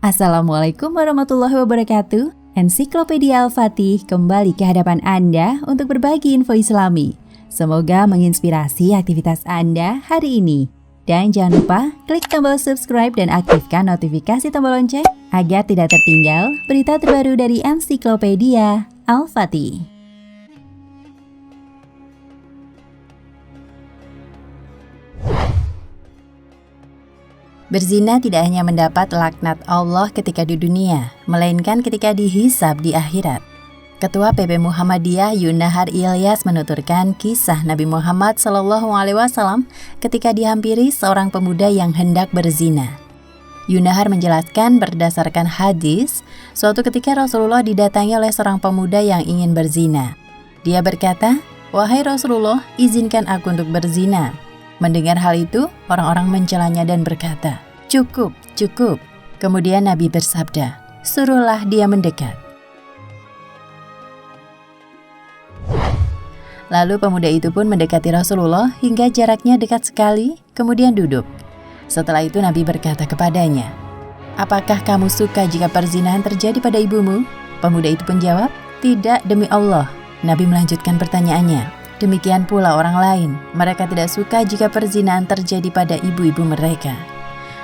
Assalamualaikum warahmatullahi wabarakatuh. Ensiklopedia Al-Fatih kembali ke hadapan Anda untuk berbagi info Islami. Semoga menginspirasi aktivitas Anda hari ini. Dan jangan lupa klik tombol subscribe dan aktifkan notifikasi tombol lonceng agar tidak tertinggal berita terbaru dari Ensiklopedia Al-Fatih. Berzina tidak hanya mendapat laknat Allah ketika di dunia, melainkan ketika dihisab di akhirat. Ketua PP Muhammadiyah Yunahar Ilyas menuturkan kisah Nabi Muhammad SAW ketika dihampiri seorang pemuda yang hendak berzina. Yunahar menjelaskan berdasarkan hadis, suatu ketika Rasulullah didatangi oleh seorang pemuda yang ingin berzina. Dia berkata, "Wahai Rasulullah, izinkan aku untuk berzina." Mendengar hal itu, orang-orang mencelanya dan berkata, "Cukup, cukup." Kemudian Nabi bersabda, "Suruhlah dia mendekat." Lalu pemuda itu pun mendekati Rasulullah hingga jaraknya dekat sekali, kemudian duduk. Setelah itu Nabi berkata kepadanya, "Apakah kamu suka jika perzinahan terjadi pada ibumu?" Pemuda itu pun jawab, "Tidak, demi Allah." Nabi melanjutkan pertanyaannya, "Demikian pula orang lain, mereka tidak suka jika perzinahan terjadi pada ibu-ibu mereka."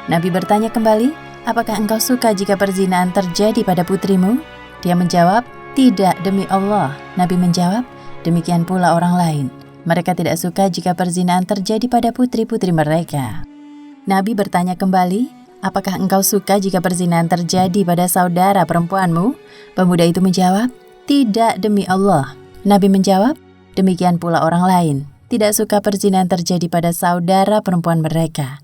Nabi bertanya kembali, "Apakah engkau suka jika perzinahan terjadi pada putrimu?" Dia menjawab, "Tidak, demi Allah." Nabi menjawab, "Demikian pula orang lain, mereka tidak suka jika perzinahan terjadi pada putri-putri mereka." Nabi bertanya kembali, "Apakah engkau suka jika perzinahan terjadi pada saudara perempuanmu?" Pemuda itu menjawab, "Tidak, demi Allah." Nabi menjawab, "Demikian pula orang lain, tidak suka perzinahan terjadi pada saudara perempuan mereka."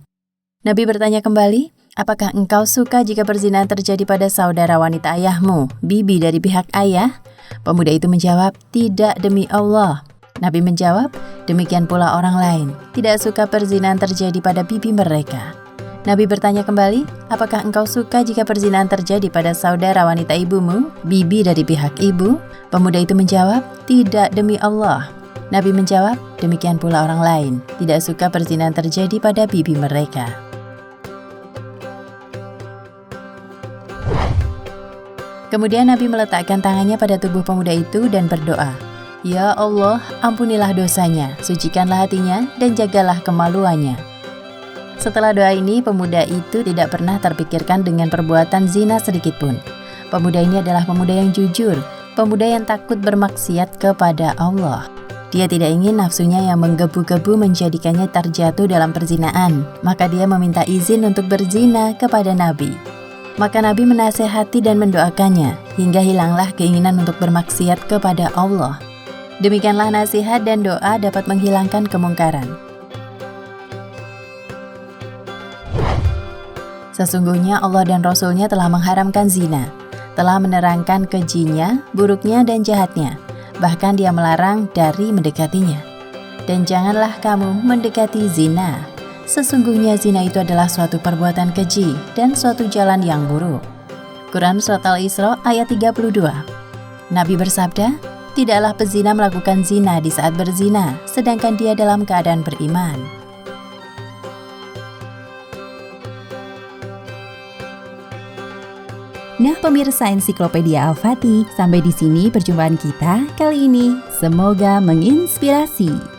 Nabi bertanya kembali, "Apakah engkau suka jika perzinahan terjadi pada saudara wanita ayahmu, bibi dari pihak ayah?" Pemuda itu menjawab, "Tidak, demi Allah." Nabi menjawab, "Demikian pula orang lain, tidak suka perzinahan terjadi pada bibi mereka." Nabi bertanya kembali, "Apakah engkau suka jika perzinahan terjadi pada saudara wanita ibumu, bibi dari pihak ibu?" Pemuda itu menjawab, "Tidak, demi Allah." Nabi menjawab, "Demikian pula orang lain, tidak suka perzinahan terjadi pada bibi mereka." Kemudian Nabi meletakkan tangannya pada tubuh pemuda itu dan berdoa, "Ya Allah, ampunilah dosanya, sucikanlah hatinya, dan jagalah kemaluannya." Setelah doa ini, pemuda itu tidak pernah terpikirkan dengan perbuatan zina sedikitpun. Pemuda ini adalah pemuda yang jujur, pemuda yang takut bermaksiat kepada Allah. Dia tidak ingin nafsunya yang menggebu-gebu menjadikannya terjatuh dalam perzinaan, maka dia meminta izin untuk berzina kepada Nabi. Maka Nabi menasehati dan mendoakannya, hingga hilanglah keinginan untuk bermaksiat kepada Allah. Demikianlah nasihat dan doa dapat menghilangkan kemungkaran. Sesungguhnya Allah dan Rasul-Nya telah mengharamkan zina, telah menerangkan kejinya, buruknya, dan jahatnya. Bahkan Dia melarang dari mendekatinya. Dan janganlah kamu mendekati zina. Sesungguhnya zina itu adalah suatu perbuatan keji dan suatu jalan yang buruk. Quran Surat Al-Isra ayat 32. Nabi bersabda, "Tidaklah pezina melakukan zina di saat berzina, sedangkan dia dalam keadaan beriman." Nah pemirsa Ensiklopedia Al-Fatih, sampai di sini perjumpaan kita kali ini. Semoga menginspirasi.